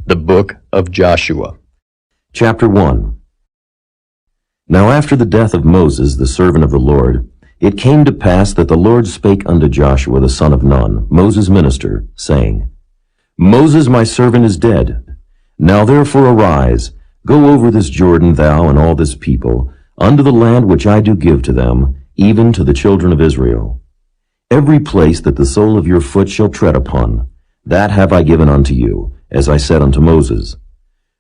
The Book of Joshua. Chapter 1. Now after the death of Moses, the servant of the Lord, it came to pass that the Lord spake unto Joshua the son of Nun, Moses' minister, saying, Moses my servant is dead. Now therefore arise, go over this Jordan, thou and all this people, unto the land which I do give to them, even to the children of Israel. Every place that the sole of your foot shall tread upon, that have I given unto you, as I said unto Moses.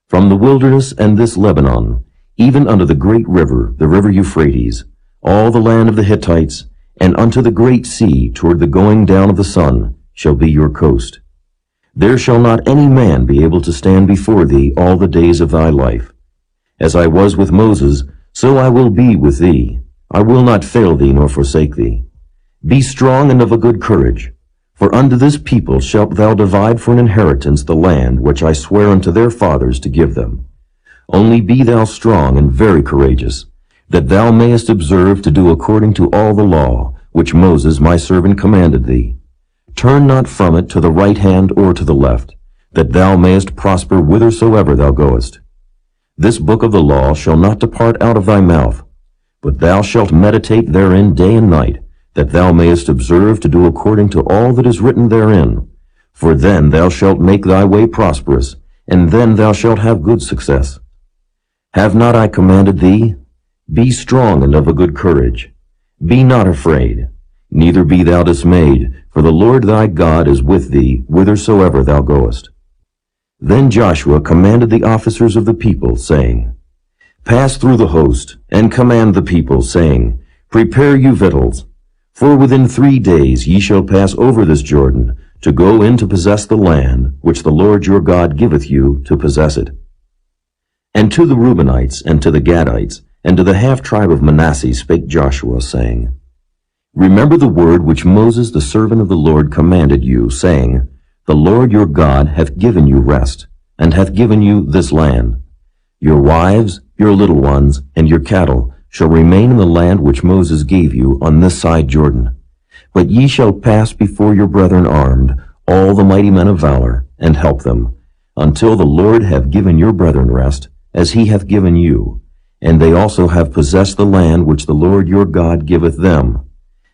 From the wilderness and this Lebanon, even unto the great river, the river Euphrates, all the land of the Hittites, and unto the great sea, toward the going down of the sun, shall be your coast. There shall not any man be able to stand before thee all the days of thy life. As I was with Moses, so I will be with thee. I will not fail thee nor forsake thee. Be strong and of a good courage. For unto this people shalt thou divide for an inheritance the land which I swear unto their fathers to give them. Only be thou strong and very courageous, that thou mayest observe to do according to all the law which Moses my servant commanded thee. Turn not from it to the right hand or to the left, that thou mayest prosper whithersoever thou goest. This book of the law shall not depart out of thy mouth, but thou shalt meditate therein day and night, that thou mayest observe to do according to all that is written therein. For then thou shalt make thy way prosperous, and then thou shalt have good success. Have not I commanded thee? Be strong and of a good courage. Be not afraid, neither be thou dismayed, for the Lord thy God is with thee whithersoever thou goest. Then Joshua commanded the officers of the people, saying, Pass through the host, and command the people, saying, Prepare you victuals. For within 3 days ye shall pass over this Jordan, to go in to possess the land, which the Lord your God giveth you to possess it. And to the Reubenites, and to the Gadites, and to the half-tribe of Manasseh spake Joshua, saying, Remember the word which Moses the servant of the Lord commanded you, saying, The Lord your God hath given you rest, and hath given you this land. Your wives, your little ones, and your cattle shall remain in the land which Moses gave you on this side Jordan. But ye shall pass before your brethren armed, all the mighty men of valor, and help them, until the Lord have given your brethren rest, as he hath given you, and they also have possessed the land which the Lord your God giveth them.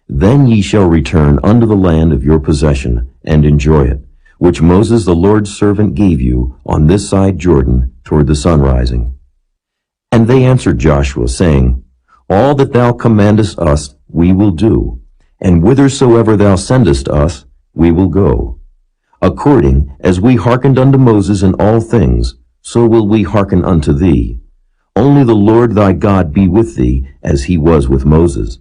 Then ye shall return unto the land of your possession, and enjoy it, which Moses the Lord's servant gave you on this side Jordan toward the sun rising. And they answered Joshua, saying, All that thou commandest us we will do, and whithersoever thou sendest us we will go. According as we hearkened unto Moses in all things, so will we hearken unto thee. Only the Lord thy God be with thee, as he was with Moses.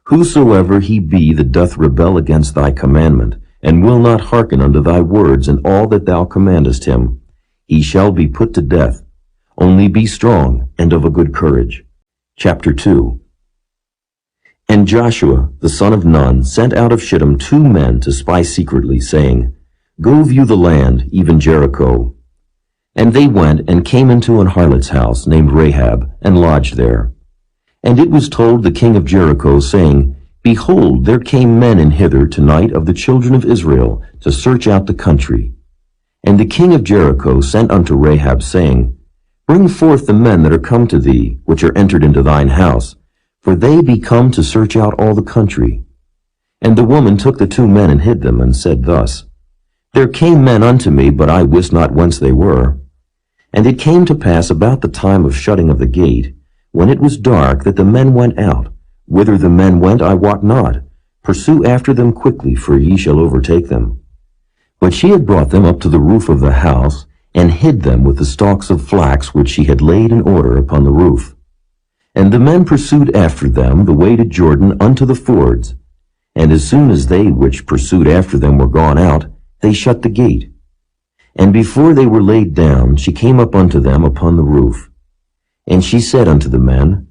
Whosoever he be that doth rebel against thy commandment, and will not hearken unto thy words in all that thou commandest him, he shall be put to death. Only be strong and of a good courage. Chapter 2. And Joshua the son of Nun sent out of Shittim 2 men to spy secretly, saying, Go view the land, even Jericho. And they went and came into an harlot's house named Rahab, and lodged there. And it was told the king of Jericho, saying, Behold, there came men in hither tonight of the children of Israel, to search out the country. And the king of Jericho sent unto Rahab, saying, Bring forth the men that are come to thee, which are entered into thine house, for they be come to search out all the country. And the woman took the 2 men and hid them, and said thus, There came men unto me, but I wist not whence they were. And it came to pass about the time of shutting of the gate, when it was dark, that the men went out. Whither the men went I wot not. Pursue after them quickly, for ye shall overtake them. But she had brought them up to the roof of the house, and hid them with the stalks of flax which she had laid in order upon the roof. And the men pursued after them the way to Jordan unto the fords. And as soon as they which pursued after them were gone out, they shut the gate. And before they were laid down, she came up unto them upon the roof. And she said unto the men,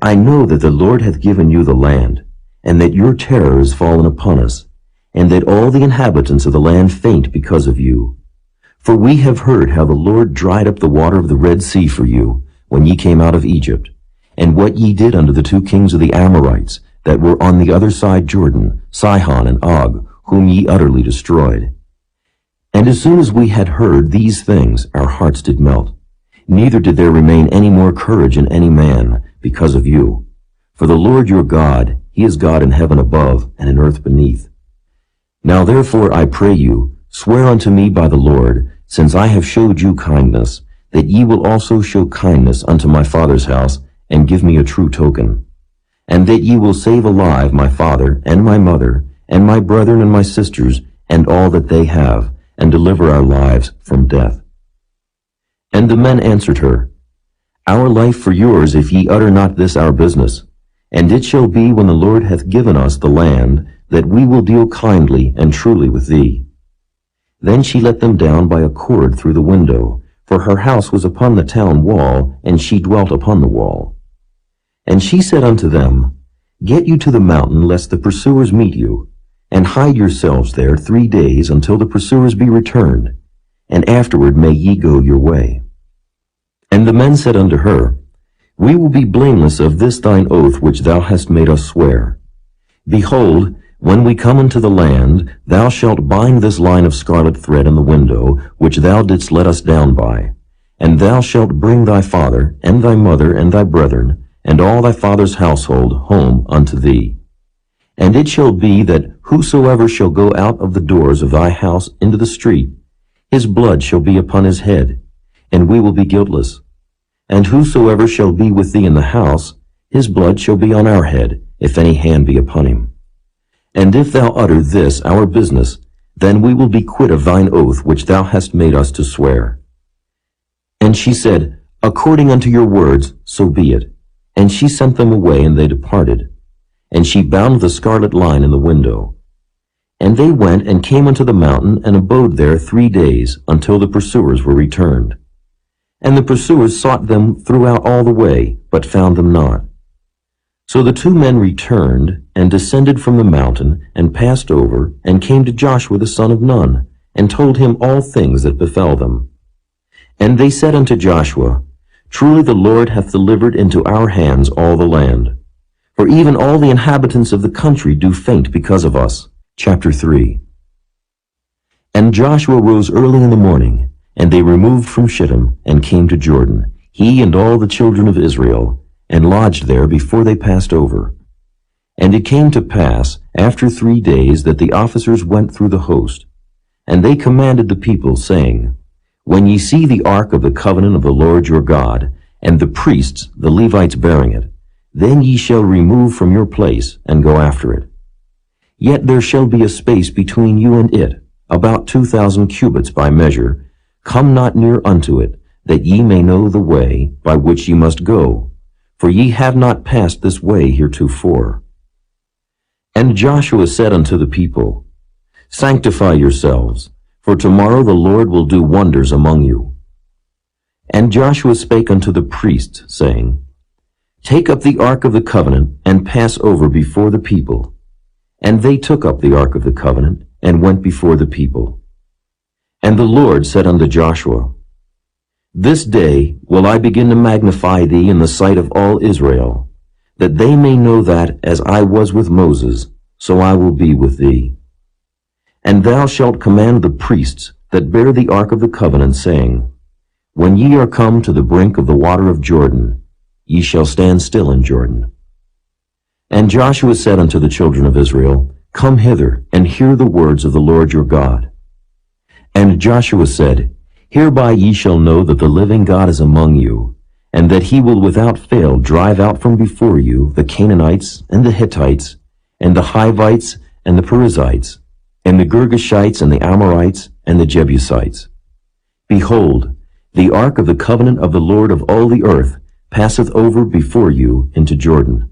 I know that the Lord hath given you the land, and that your terror is fallen upon us, and that all the inhabitants of the land faint because of you. For we have heard how the Lord dried up the water of the Red Sea for you, when ye came out of Egypt, and what ye did unto the 2 kings of the Amorites, that were on the other side Jordan, Sihon and Og, whom ye utterly destroyed. And as soon as we had heard these things, our hearts did melt. Neither did there remain any more courage in any man because of you. For the Lord your God, he is God in heaven above and in earth beneath. Now therefore I pray you, swear unto me by the Lord, since I have showed you kindness, that ye will also show kindness unto my father's house, and give me a true token. And that ye will save alive my father, and my mother, and my brethren and my sisters, and all that they have, and deliver our lives from death. And the men answered her, Our life for yours, if ye utter not this our business. And it shall be, when the Lord hath given us the land, that we will deal kindly and truly with thee. Then she let them down by a cord through the window, for her house was upon the town wall, and she dwelt upon the wall. And she said unto them, Get you to the mountain, lest the pursuers meet you, and hide yourselves there 3 days, until the pursuers be returned, and afterward may ye go your way. And the men said unto her, We will be blameless of this thine oath which thou hast made us swear. Behold, when we come into the land, thou shalt bind this line of scarlet thread in the window, which thou didst let us down by. And thou shalt bring thy father, and thy mother, and thy brethren, and all thy father's household home unto thee. And it shall be that whosoever shall go out of the doors of thy house into the street, his blood shall be upon his head, and we will be guiltless. And whosoever shall be with thee in the house, his blood shall be on our head, if any hand be upon him. And if thou utter this our business, then we will be quit of thine oath which thou hast made us to swear. And she said, According unto your words, so be it. And she sent them away, and they departed. And she bound the scarlet line in the window. And they went and came unto the mountain, and abode there 3 days, until the pursuers were returned. And the pursuers sought them throughout all the way, but found them not. So the 2 men returned, and descended from the mountain, and passed over, and came to Joshua the son of Nun, and told him all things that befell them. And they said unto Joshua, Truly the Lord hath delivered into our hands all the land. For even all the inhabitants of the country do faint because of us. Chapter 3. And Joshua rose early in the morning, and they removed from Shittim, and came to Jordan, he and all the children of Israel, and lodged there before they passed over. And it came to pass, after 3 days, that the officers went through the host. And they commanded the people, saying, When ye see the ark of the covenant of the Lord your God, and the priests, the Levites, bearing it, then ye shall remove from your place, and go after it. Yet there shall be a space between you and it, about 2,000 cubits by measure. Come not near unto it, that ye may know the way by which ye must go, for ye have not passed this way heretofore. And Joshua said unto the people, Sanctify yourselves, for tomorrow the Lord will do wonders among you. And Joshua spake unto the priests, saying, Take up the ark of the covenant, and pass over before the people. And they took up the ark of the covenant, and went before the people. And the Lord said unto Joshua, This day will I begin to magnify thee in the sight of all Israel, that they may know that, as I was with Moses, so I will be with thee. And thou shalt command the priests that bear the ark of the covenant, saying, When ye are come to the brink of the water of Jordan, ye shall stand still in Jordan. And Joshua said unto the children of Israel, Come hither, and hear the words of the Lord your God. And Joshua said, Hereby ye shall know that the living God is among you, and that he will without fail drive out from before you the Canaanites, and the Hittites, and the Hivites, and the Perizzites, and the Girgashites, and the Amorites, and the Jebusites. Behold, the ark of the covenant of the Lord of all the earth passeth over before you into Jordan.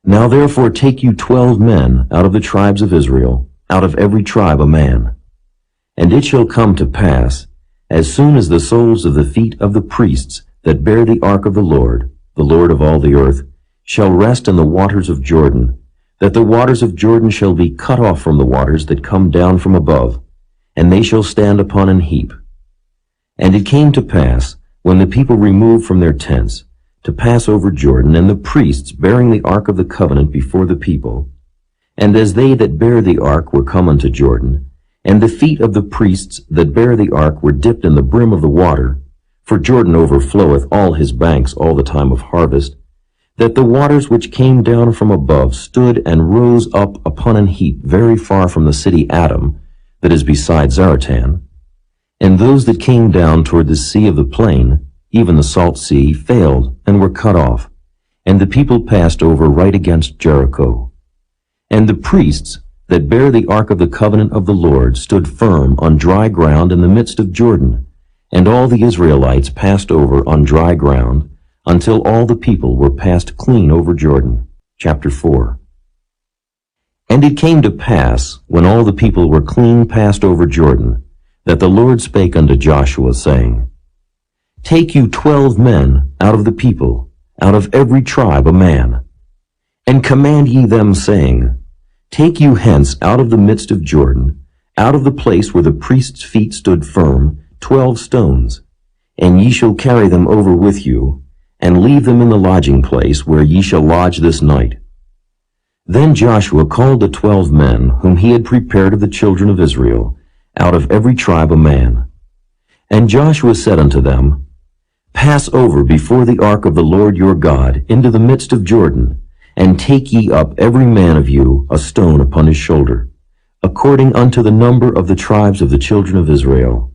Now therefore take you 12 men out of the tribes of Israel, out of every tribe a man. And it shall come to pass, as soon as the soles of the feet of the priests that bear the ark of the Lord of all the earth, shall rest in the waters of Jordan, that the waters of Jordan shall be cut off from the waters that come down from above, and they shall stand upon an heap. And it came to pass, when the people removed from their tents, to pass over Jordan, and the priests bearing the ark of the covenant before the people, and as they that bear the ark were come unto Jordan, and the feet of the priests that bear the ark were dipped in the brim of the water, for Jordan overfloweth all his banks all the time of harvest, that the waters which came down from above stood and rose up upon an heap very far from the city Adam, that is beside Zaratan, and those that came down toward the sea of the plain, even the salt sea, failed and were cut off, and the people passed over right against Jericho. And the priests that bear the ark of the covenant of the Lord stood firm on dry ground in the midst of Jordan, and all the Israelites passed over on dry ground, until all the people were passed clean over Jordan. Chapter 4. And it came to pass, when all the people were clean passed over Jordan, that the Lord spake unto Joshua, saying, Take you 12 men out of the people, out of every tribe a man, and command ye them, saying, Take you hence out of the midst of Jordan, out of the place where the priest's feet stood firm, 12 stones, and ye shall carry them over with you, and leave them in the lodging place where ye shall lodge this night. Then Joshua called the 12 men whom he had prepared of the children of Israel, out of every tribe a man. And Joshua said unto them, Pass over before the ark of the Lord your God into the midst of Jordan, and take ye up every man of you a stone upon his shoulder, according unto the number of the tribes of the children of Israel,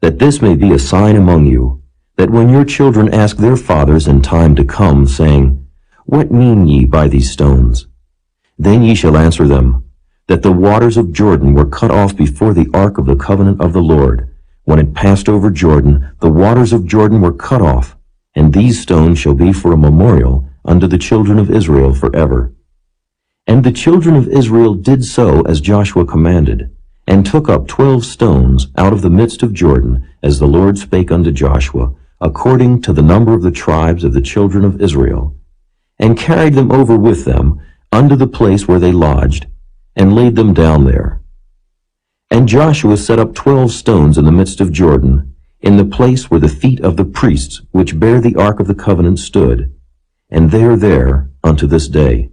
that this may be a sign among you, that when your children ask their fathers in time to come, saying, What mean ye by these stones? Then ye shall answer them, that the waters of Jordan were cut off before the ark of the covenant of the Lord. When it passed over Jordan, the waters of Jordan were cut off, and these stones shall be for a memorial unto the children of Israel forever. And the children of Israel did so as Joshua commanded, and took up 12 stones out of the midst of Jordan, as the Lord spake unto Joshua, according to the number of the tribes of the children of Israel, and carried them over with them unto the place where they lodged, and laid them down there. And Joshua set up 12 stones in the midst of Jordan, in the place where the feet of the priests which bear the ark of the covenant stood, and they are there unto this day.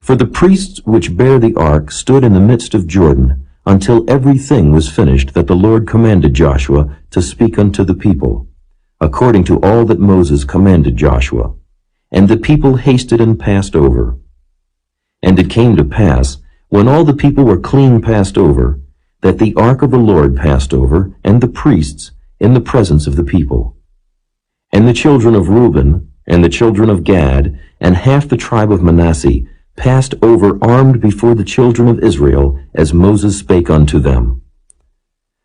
For the priests which bear the ark stood in the midst of Jordan, until everything was finished that the Lord commanded Joshua to speak unto the people, according to all that Moses commanded Joshua. And the people hasted and passed over. And it came to pass, when all the people were clean passed over, that the ark of the Lord passed over, and the priests, in the presence of the people. And the children of Reuben, and the children of Gad, and half the tribe of Manasseh, passed over armed before the children of Israel, as Moses spake unto them.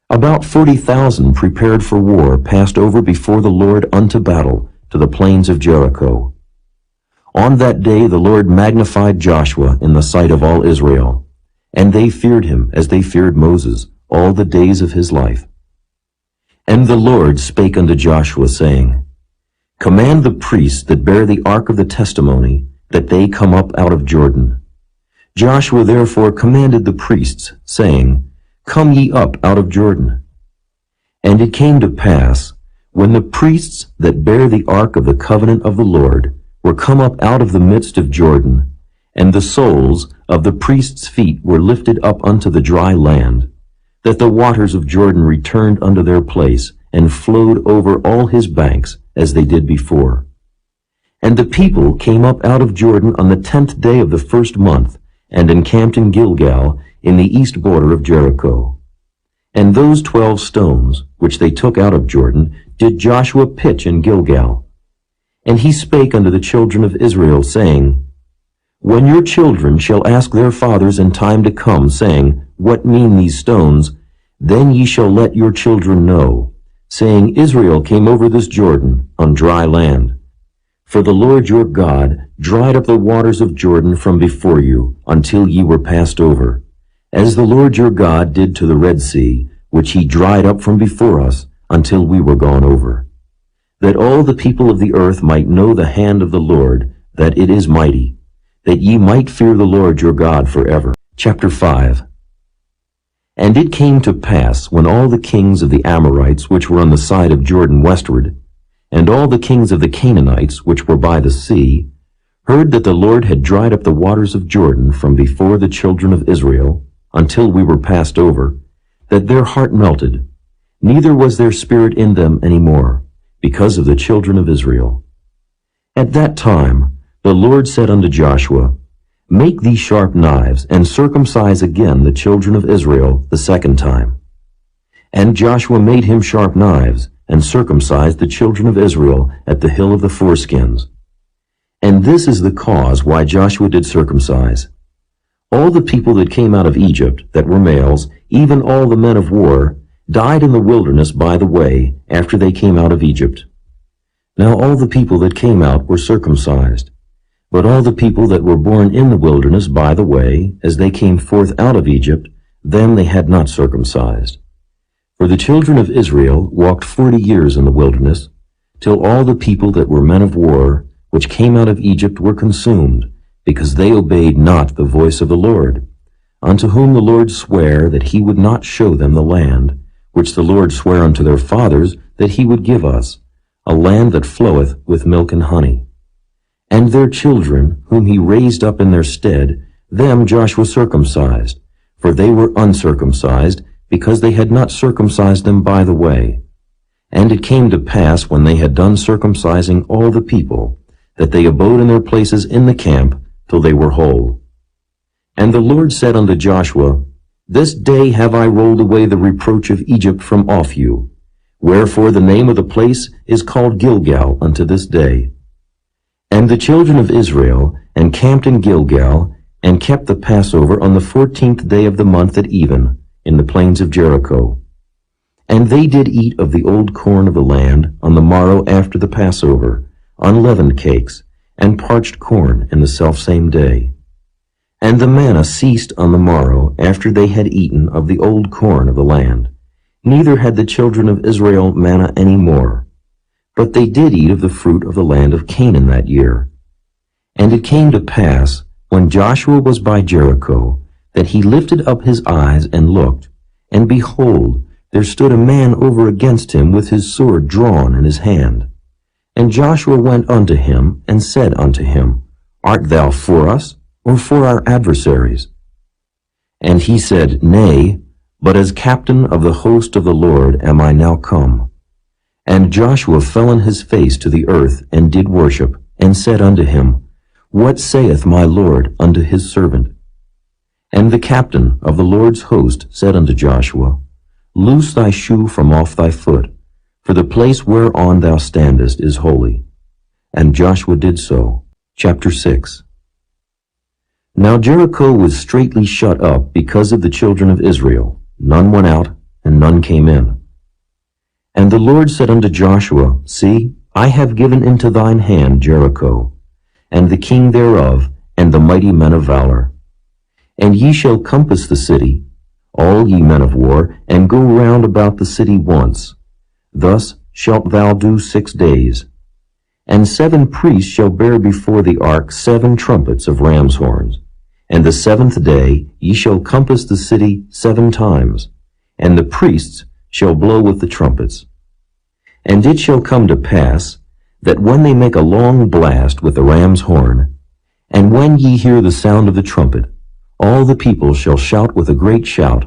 About 40,000 prepared for war passed over before the Lord unto battle to the plains of Jericho. On that day the Lord magnified Joshua in the sight of all Israel, and they feared him as they feared Moses all the days of his life. And the Lord spake unto Joshua, saying, Command the priests that bear the ark of the testimony, that they come up out of Jordan. Joshua therefore commanded the priests, saying, Come ye up out of Jordan. And it came to pass, when the priests that bear the ark of the covenant of the Lord were come up out of the midst of Jordan, and the soles of the priests' feet were lifted up unto the dry land, that the waters of Jordan returned unto their place, and flowed over all his banks, as they did before. And the people came up out of Jordan on the 10th day of the first month, and encamped in Gilgal, in the east border of Jericho. And those 12 stones, which they took out of Jordan, did Joshua pitch in Gilgal. And he spake unto the children of Israel, saying, When your children shall ask their fathers in time to come, saying, What mean these stones? Then ye shall let your children know, saying, Israel came over this Jordan on dry land. For the Lord your God dried up the waters of Jordan from before you, until ye were passed over, as the Lord your God did to the Red Sea, which he dried up from before us, until we were gone over. That all the people of the earth might know the hand of the Lord, that it is mighty, that ye might fear the Lord your God forever. Chapter 5. And it came to pass, when all the kings of the Amorites which were on the side of Jordan westward, and all the kings of the Canaanites which were by the sea, heard that the Lord had dried up the waters of Jordan from before the children of Israel, until we were passed over, that their heart melted, neither was their spirit in them any more, because of the children of Israel. At that time the Lord said unto Joshua, Make thee sharp knives, and circumcise again the children of Israel the second time. And Joshua made him sharp knives, and circumcised the children of Israel at the hill of the foreskins. And this is the cause why Joshua did circumcise. All the people that came out of Egypt, that were males, even all the men of war, died in the wilderness by the way, after they came out of Egypt. Now all the people that came out were circumcised. But all the people that were born in the wilderness by the way, as they came forth out of Egypt, them they had not circumcised. For the children of Israel walked 40 years in the wilderness, till all the people that were men of war, which came out of Egypt, were consumed, because they obeyed not the voice of the Lord, unto whom the Lord sware that he would not show them the land, which the Lord sware unto their fathers that he would give us, a land that floweth with milk and honey. And their children, whom he raised up in their stead, them Joshua circumcised, for they were uncircumcised, because they had not circumcised them by the way. And it came to pass, when they had done circumcising all the people, that they abode in their places in the camp till they were whole. And the Lord said unto Joshua, This day have I rolled away the reproach of Egypt from off you. Wherefore the name of the place is called Gilgal unto this day. And the children of Israel encamped in Gilgal, and kept the Passover on the 14th day of the month at even, in the plains of Jericho. And they did eat of the old corn of the land on the morrow after the Passover, unleavened cakes, and parched corn in the selfsame day. And the manna ceased on the morrow after they had eaten of the old corn of the land. Neither had the children of Israel manna any more. But they did eat of the fruit of the land of Canaan that year. And it came to pass, when Joshua was by Jericho, that he lifted up his eyes and looked, and behold, there stood a man over against him with his sword drawn in his hand. And Joshua went unto him, and said unto him, Art thou for us, or for our adversaries? And he said, Nay, but as captain of the host of the Lord am I now come. And Joshua fell on his face to the earth, and did worship, and said unto him, What saith my Lord unto his servant? And the captain of the Lord's host said unto Joshua, Loose thy shoe from off thy foot, for the place whereon thou standest is holy. And Joshua did so. Chapter 6. Now Jericho was straitly shut up because of the children of Israel. None went out, and none came in. And the Lord said unto Joshua, See, I have given into thine hand Jericho, and the king thereof, and the mighty men of valor. And ye shall compass the city, all ye men of war, and go round about the city once. Thus shalt thou do 6 days. And 7 priests shall bear before the ark 7 trumpets of ram's horns. And the 7th day ye shall compass the city 7 times, and the priests shall blow with the trumpets. And it shall come to pass, that when they make a long blast with the ram's horn, and when ye hear the sound of the trumpet, all the people shall shout with a great shout,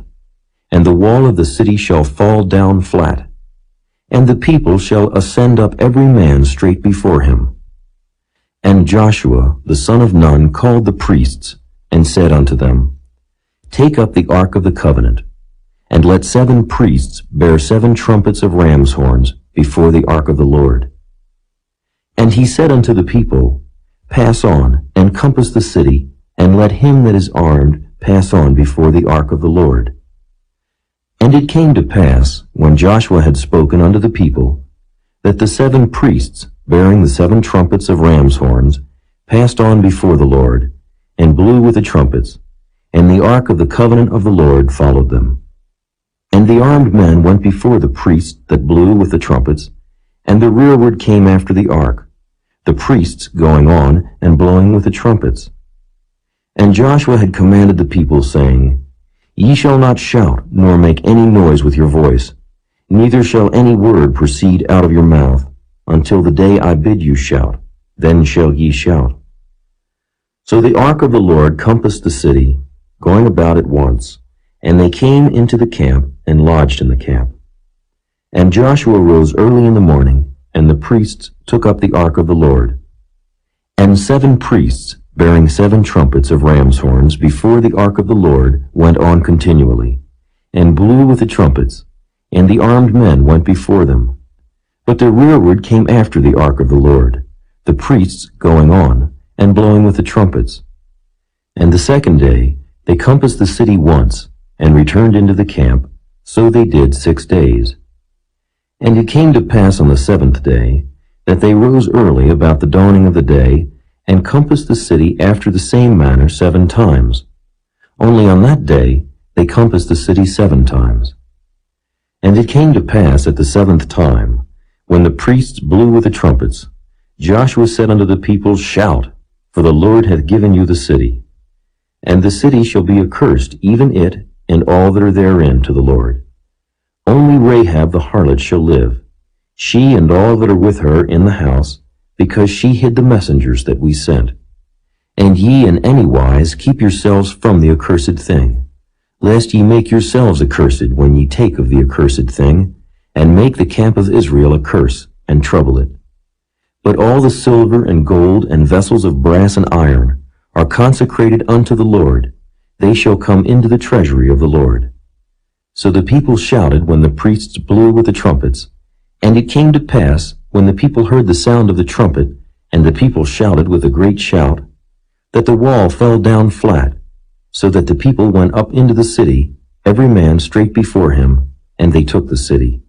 and the wall of the city shall fall down flat, and the people shall ascend up every man straight before him. And Joshua the son of Nun called the priests, and said unto them, Take up the ark of the covenant, and let 7 priests bear 7 trumpets of ram's horns before the ark of the Lord. And he said unto the people, Pass on, and compass the city, and let him that is armed pass on before the ark of the Lord. And it came to pass, when Joshua had spoken unto the people, that the 7 priests, bearing the 7 trumpets of ram's horns, passed on before the Lord, and blew with the trumpets, and the ark of the covenant of the Lord followed them. And the armed men went before the priests that blew with the trumpets, and the rearward came after the ark, the priests going on and blowing with the trumpets. And Joshua had commanded the people, saying, Ye shall not shout, nor make any noise with your voice, neither shall any word proceed out of your mouth, until the day I bid you shout, then shall ye shout. So the ark of the Lord compassed the city, going about it once, And they came into the camp and lodged in the camp. And Joshua rose early in the morning, and the priests took up the ark of the Lord. And 7 priests, bearing 7 trumpets of ram's horns before the ark of the Lord, went on continually, and blew with the trumpets, and the armed men went before them. But the rearward came after the ark of the Lord, the priests going on, and blowing with the trumpets. And the second day they compassed the city once, and returned into the camp. So they did 6 days. And it came to pass on the 7th day, that they rose early about the dawning of the day, and compassed the city after the same manner 7 times. Only on that day they compassed the city 7 times. And it came to pass at the 7th time, when the priests blew with the trumpets, Joshua said unto the people, Shout, for the Lord hath given you the city. And the city shall be accursed, even it, and all that are therein, to the Lord. Only Rahab the harlot shall live, she and all that are with her in the house, because she hid the messengers that we sent. And ye in any wise keep yourselves from the accursed thing, lest ye make yourselves accursed when ye take of the accursed thing, and make the camp of Israel a curse, and trouble it. But all the silver and gold and vessels of brass and iron are consecrated unto the Lord. They shall come into the treasury of the Lord. So the people shouted when the priests blew with the trumpets. And it came to pass, when the people heard the sound of the trumpet, and the people shouted with a great shout, that the wall fell down flat, so that the people went up into the city, every man straight before him, and they took the city.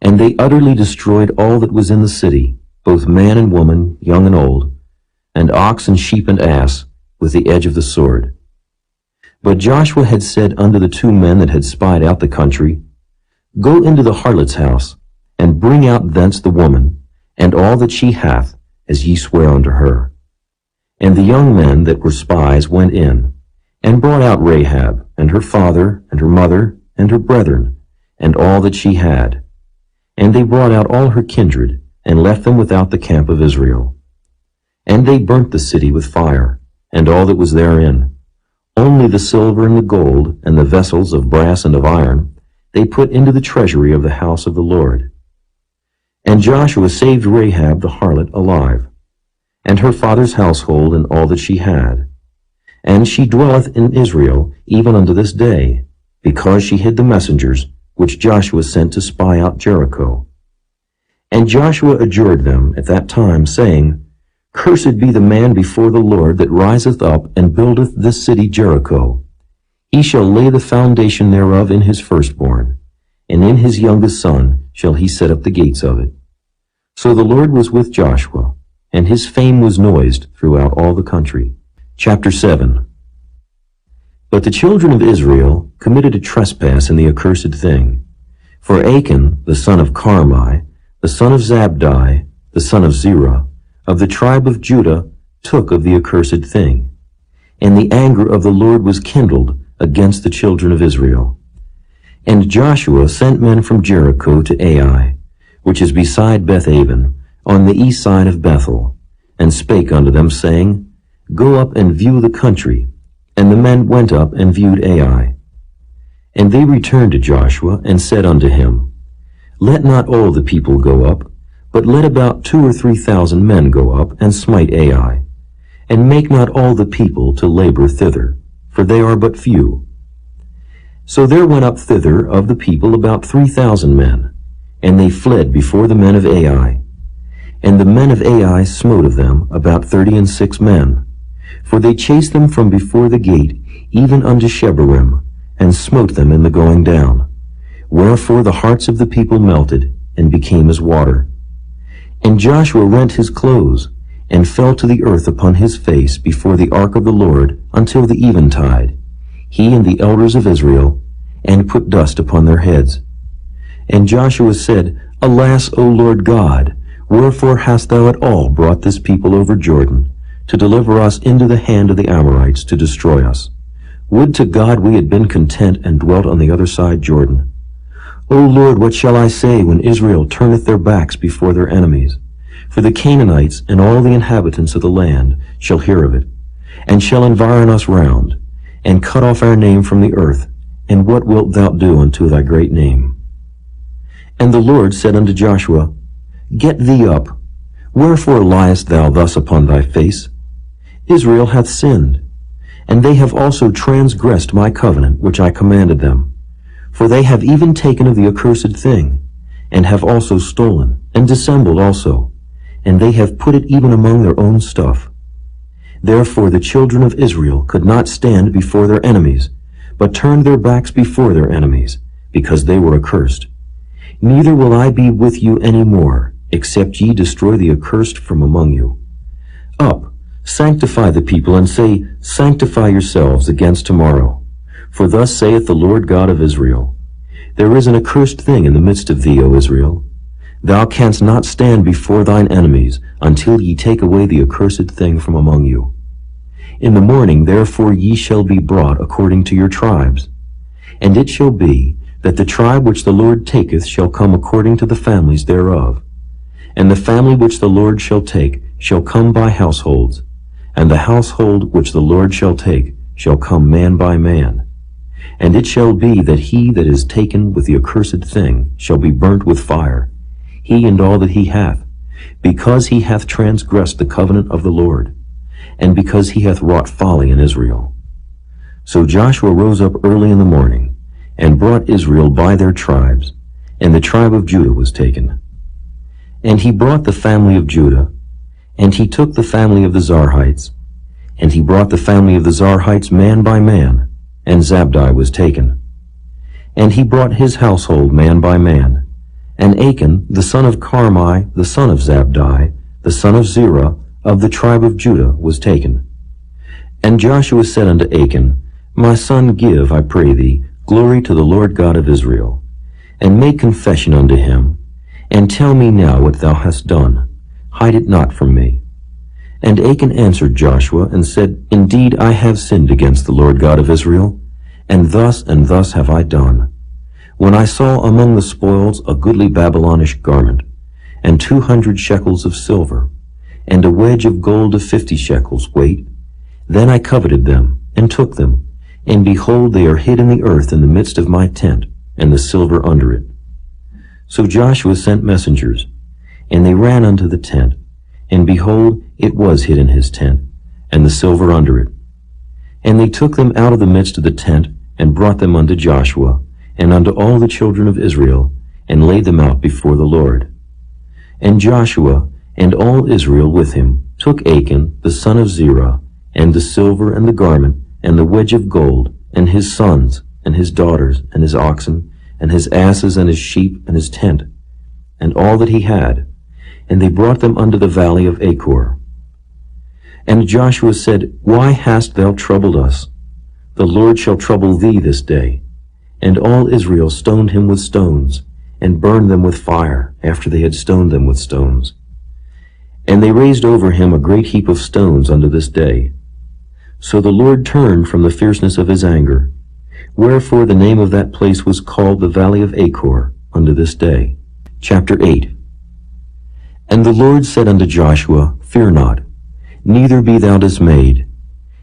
And they utterly destroyed all that was in the city, both man and woman, young and old, and ox and sheep and ass, with the edge of the sword. But Joshua had said unto the 2 men that had spied out the country, Go into the harlot's house, and bring out thence the woman, and all that she hath, as ye swear unto her. And the young men that were spies went in, and brought out Rahab, and her father, and her mother, and her brethren, and all that she had. And they brought out all her kindred, and left them without the camp of Israel. And they burnt the city with fire, and all that was therein. Only the silver and the gold, and the vessels of brass and of iron, they put into the treasury of the house of the Lord. And Joshua saved Rahab the harlot alive, and her father's household, and all that she had. And she dwelleth in Israel even unto this day, because she hid the messengers which Joshua sent to spy out Jericho. And Joshua adjured them at that time, saying, Cursed be the man before the Lord that riseth up and buildeth this city Jericho. He shall lay the foundation thereof in his firstborn, and in his youngest son shall he set up the gates of it. So the Lord was with Joshua, and his fame was noised throughout all the country. Chapter 7. But the children of Israel committed a trespass in the accursed thing. For Achan, the son of Carmi, the son of Zabdi, the son of Zerah, of the tribe of Judah, took of the accursed thing. And the anger of the Lord was kindled against the children of Israel. And Joshua sent men from Jericho to Ai, which is beside Bethaven, on the east side of Bethel, and spake unto them, saying, Go up and view the country. And the men went up and viewed Ai. And they returned to Joshua, and said unto him, Let not all the people go up, but let about 2,000 or 3,000 men go up, and smite Ai. And make not all the people to labor thither, for they are but few. So there went up thither of the people about 3,000 men, and they fled before the men of Ai. And the men of Ai smote of them about 36 men, for they chased them from before the gate, even unto Shebarim, and smote them in the going down. Wherefore the hearts of the people melted, and became as water. And Joshua rent his clothes, and fell to the earth upon his face before the ark of the Lord until the eventide, he and the elders of Israel, and put dust upon their heads. And Joshua said, Alas, O Lord God, wherefore hast thou at all brought this people over Jordan, to deliver us into the hand of the Amorites to destroy us? Would to God we had been content and dwelt on the other side Jordan. O Lord, what shall I say when Israel turneth their backs before their enemies? For the Canaanites and all the inhabitants of the land shall hear of it, and shall environ us round, and cut off our name from the earth, And what wilt thou do unto thy great name? And the Lord said unto Joshua, Get thee up. Wherefore liest thou thus upon thy face? Israel hath sinned, and they have also transgressed my covenant which I commanded them. For they have even taken of the accursed thing, and have also stolen, and dissembled also, and they have put it even among their own stuff. Therefore the children of Israel could not stand before their enemies, but turned their backs before their enemies, because they were accursed. Neither will I be with you any more, except ye destroy the accursed from among you. Up, sanctify the people, and say, Sanctify yourselves against tomorrow. For thus saith the Lord God of Israel, There is an accursed thing in the midst of thee, O Israel. Thou canst not stand before thine enemies, until ye take away the accursed thing from among you. In the morning therefore ye shall be brought according to your tribes. And it shall be, that the tribe which the Lord taketh shall come according to the families thereof. And the family which the Lord shall take shall come by households, and the household which the Lord shall take shall come man by man. And it shall be that he that is taken with the accursed thing shall be burnt with fire, he and all that he hath, because he hath transgressed the covenant of the Lord, and because he hath wrought folly in Israel. So Joshua rose up early in the morning, and brought Israel by their tribes, and the tribe of Judah was taken. And he brought the family of Judah, and he took the family of the Zarhites, and he brought the family of the Zarhites man by man, and Zabdi was taken. And he brought his household man by man, and Achan, the son of Carmi, the son of Zabdi, the son of Zerah, of the tribe of Judah, was taken. And Joshua said unto Achan, My son, give, I pray thee, glory to the Lord God of Israel, and make confession unto him, and tell me now what thou hast done. Hide it not from me. And Achan answered Joshua, and said, Indeed I have sinned against the Lord God of Israel, and thus have I done. When I saw among the spoils a goodly Babylonish garment, and 200 shekels of silver, and a wedge of gold of 50 shekels weight, then I coveted them, and took them, and behold, they are hid in the earth in the midst of my tent, and the silver under it. So Joshua sent messengers, and they ran unto the tent, and behold, it was hid in his tent, and the silver under it. And they took them out of the midst of the tent, and brought them unto Joshua, and unto all the children of Israel, and laid them out before the Lord. And Joshua, and all Israel with him, took Achan, the son of Zerah, and the silver, and the garment, and the wedge of gold, and his sons, and his daughters, and his oxen, and his asses, and his sheep, and his tent, and all that he had, and they brought them unto the valley of Achor. And Joshua said, Why hast thou troubled us? The Lord shall trouble thee this day. And all Israel stoned him with stones, and burned them with fire, after they had stoned them with stones. And they raised over him a great heap of stones unto this day. So the Lord turned from the fierceness of his anger, wherefore the name of that place was called the Valley of Achor unto this day. Chapter 8. And the Lord said unto Joshua, Fear not, neither be thou dismayed.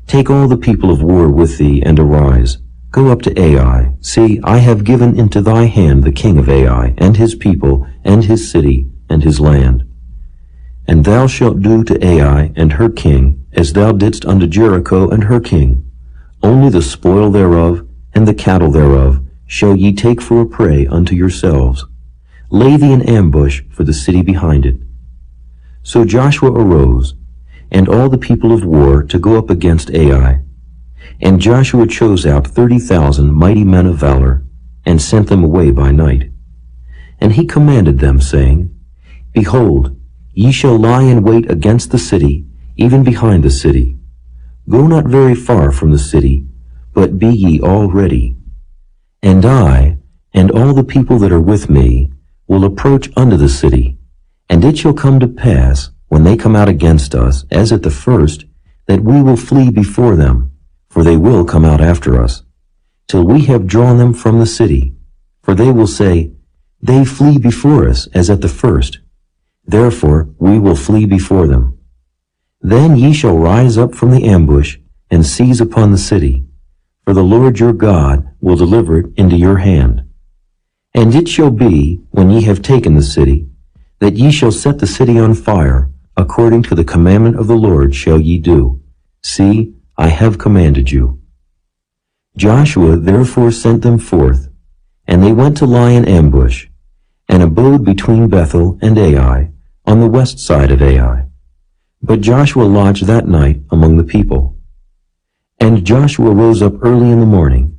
Take all the people of war with thee, and arise. Go up to Ai. See, I have given into thy hand the king of Ai, and his people, and his city, and his land. And thou shalt do to Ai and her king, as thou didst unto Jericho and her king. Only the spoil thereof, and the cattle thereof, shall ye take for a prey unto yourselves. Lay thee an ambush for the city behind it. So Joshua arose, and all the people of war, to go up against Ai. And Joshua chose out 30,000 mighty men of valor, and sent them away by night. And he commanded them, saying, Behold, ye shall lie in wait against the city, even behind the city. Go not very far from the city, but be ye all ready. And I, and all the people that are with me, will approach unto the city. And it shall come to pass, when they come out against us, as at the first, that we will flee before them, for they will come out after us, till we have drawn them from the city. For they will say, They flee before us, as at the first. Therefore we will flee before them. Then ye shall rise up from the ambush, and seize upon the city. for the Lord your God will deliver it into your hand. And it shall be, when ye have taken the city, that ye shall set the city on fire, according to the commandment of the Lord shall ye do. See, I have commanded you. Joshua therefore sent them forth, and they went to lie in ambush, and abode between Bethel and Ai, on the west side of Ai. But Joshua lodged that night among the people. And Joshua rose up early in the morning,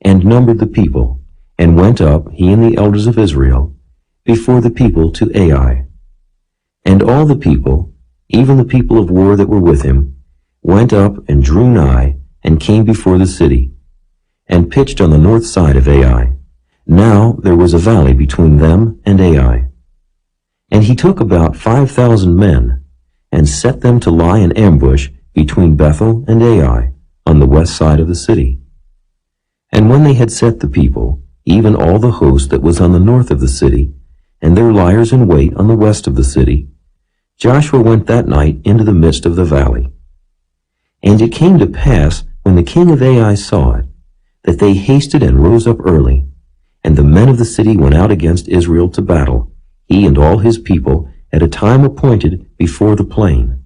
and numbered the people, and went up, he and the elders of Israel, before the people to Ai. And all the people, even the people of war that were with him, went up and drew nigh, and came before the city, and pitched on the north side of Ai. Now there was a valley between them and Ai. And he took about 5,000 men, and set them to lie in ambush between Bethel and Ai, on the west side of the city. And when they had set the people, even all the host that was on the north of the city, and their liers in wait on the west of the city, Joshua went that night into the midst of the valley. And it came to pass, when the king of Ai saw it, that they hasted and rose up early, and the men of the city went out against Israel to battle, he and all his people, at a time appointed before the plain.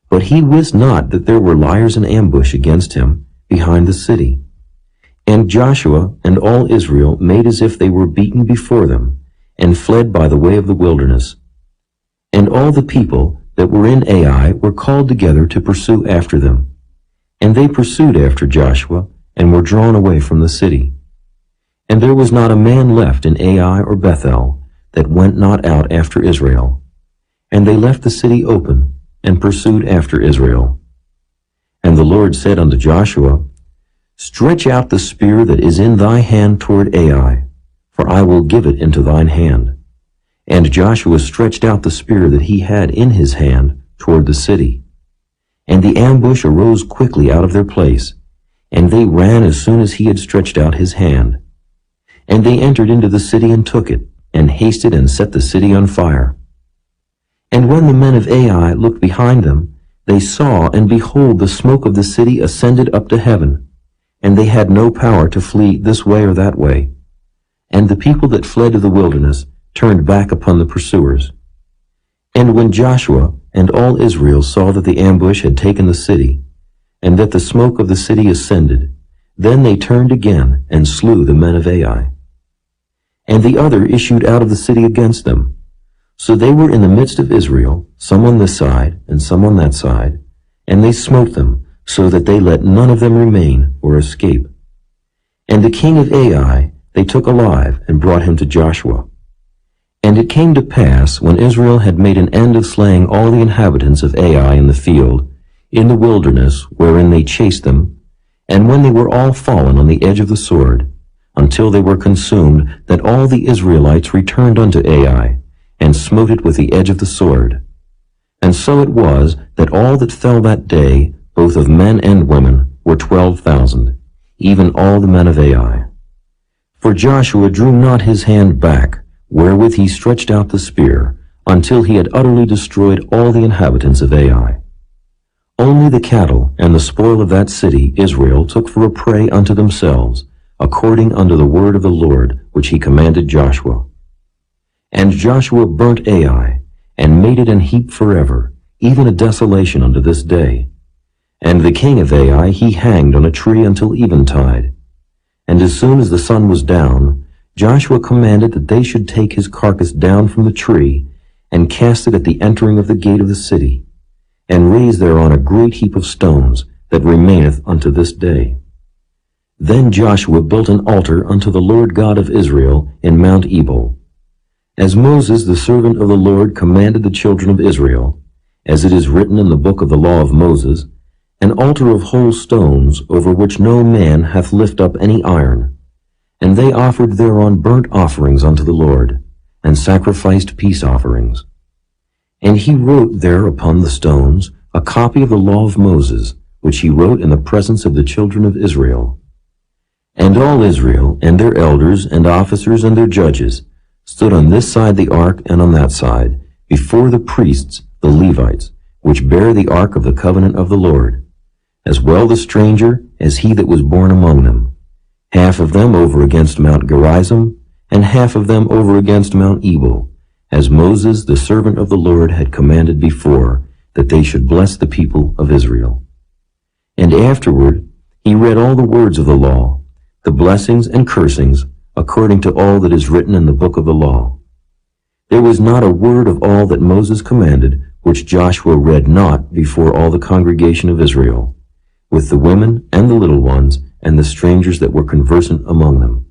But he wist not that there were liers in ambush against him behind the city. And Joshua and all Israel made as if they were beaten before them, and fled by the way of the wilderness. And all the people that were in Ai were called together to pursue after them. And they pursued after Joshua, and were drawn away from the city. And there was not a man left in Ai or Bethel that went not out after Israel. And they left the city open, and pursued after Israel. And the Lord said unto Joshua, Stretch out the spear that is in thy hand toward Ai, for I will give it into thine hand. And Joshua stretched out the spear that he had in his hand toward the city. And the ambush arose quickly out of their place, and they ran as soon as he had stretched out his hand. And they entered into the city and took it, and hasted and set the city on fire. And when the men of Ai looked behind them, they saw, and behold, the smoke of the city ascended up to heaven, and they had no power to flee this way or that way. And the people that fled to the wilderness turned back upon the pursuers. And when Joshua and all Israel saw that the ambush had taken the city, and that the smoke of the city ascended, then they turned again and slew the men of Ai. And the other issued out of the city against them. So they were in the midst of Israel, some on this side and some on that side, and they smote them, so that they let none of them remain or escape. And the king of Ai they took alive and brought him to Joshua. And it came to pass, when Israel had made an end of slaying all the inhabitants of Ai in the field, in the wilderness wherein they chased them, and when they were all fallen on the edge of the sword, until they were consumed, that all the Israelites returned unto Ai, and smote it with the edge of the sword. And so it was, that all that fell that day, both of men and women, were 12,000, even all the men of Ai. For Joshua drew not his hand back, wherewith he stretched out the spear, until he had utterly destroyed all the inhabitants of Ai. Only the cattle and the spoil of that city Israel took for a prey unto themselves, according unto the word of the Lord, which he commanded Joshua. And Joshua burnt Ai, and made it an heap forever, even a desolation unto this day. And the king of Ai he hanged on a tree until eventide. And as soon as the sun was down, Joshua commanded that they should take his carcass down from the tree, and cast it at the entering of the gate of the city, and raise thereon a great heap of stones, that remaineth unto this day. Then Joshua built an altar unto the Lord God of Israel in Mount Ebal, as Moses the servant of the Lord commanded the children of Israel, as it is written in the book of the law of Moses, an altar of whole stones, over which no man hath lift up any iron. And they offered thereon burnt offerings unto the Lord, and sacrificed peace offerings. And he wrote there upon the stones a copy of the law of Moses, which he wrote in the presence of the children of Israel. And all Israel, and their elders, and officers, and their judges, stood on this side the ark and on that side, before the priests, the Levites, which bear the ark of the covenant of the Lord. as well the stranger as he that was born among them, half of them over against Mount Gerizim, and half of them over against Mount Ebal, as Moses the servant of the Lord had commanded before, that they should bless the people of Israel. And afterward he read all the words of the law, the blessings and cursings, according to all that is written in the book of the law. There was not a word of all that Moses commanded which Joshua read not before all the congregation of Israel, with the women and the little ones and the strangers that were conversant among them.